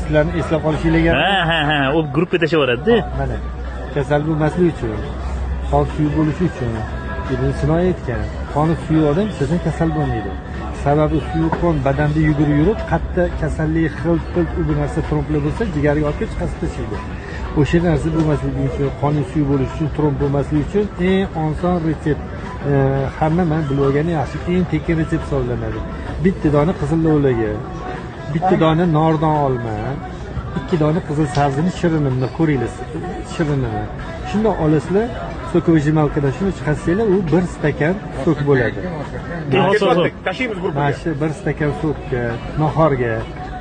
Sizlarni eslab qolishinglarga Ha, u gruppa tashaveradi-da. mana kasal bo'lmasligi uchun, qon suvi bo'lishi uchun Ibn Sino aytgan, qoni suvi odam ichsa kasal bo'lmaydi. Sababi suvi qon badanda yurib, qatta kasallik xilt u narsa tromblar bo'lsa, jigarga olib kelib chiqarib tashlaydi. O'sha narsa bo'lmasligi uchun, qoni suvi bo'lishi uchun, tromb bo'lmasligi uchun eng oson retsept hamma men bilib olgani yaxshi, eng tekin retsept hisoblanadi. Bitta dona qizil lo'laga, bitta dona nordon olma, 2 dona qizil sabzini shirinini ko'ringlar, shirinini. Shunda olasizlar, so'kovый jimalkadan shuni chiqarsanglar, u 1 stakan sok bo'ladi. Tashiymiz gruppaga. Mana shu 1 stakan sokka, nahorga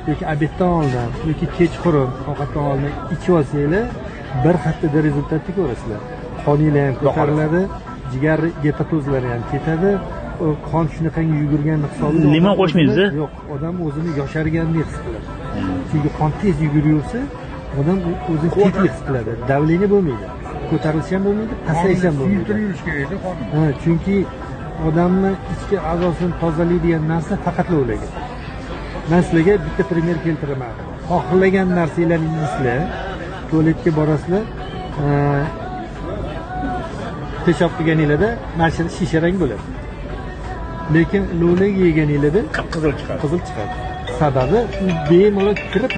yoki obeddan oldin yoki kechqurun ovqatdan oldin ichib olsanglar, bir haftada rezultatni ko'rasizlar. Qoninglar ham ko'tariladi, jigar getatozlari ham ketadi. Qon shunaqangi yugurgan hisobida Limon qo'shmaysiz-a? Yo'q, odam o'zini yosharganini his qiladi. Chunki qon tez yuguraversa, odam o'zini tetik his qiladi. Davleniya bo'lmaydi. Ko'tarilishi ham bo'lmaydi, pasayish ham bo'lmaydi. Suyultirib yurish kerak-da qonni. Ha, chunki odamni ichki a'zosini tozalaydigan narsa faqat lo'laga. Men sizlarga bitta primer keltiraman. Xohlagan narsalaringizni yeysiz, tualetga borasizlar, peshob qilganinglarda mana shu shisha rang bo'ladi. Lekin lo'laga yeganinglarda Qizil chiqadi. qizil chiqadi. Sababi u bemalol kirib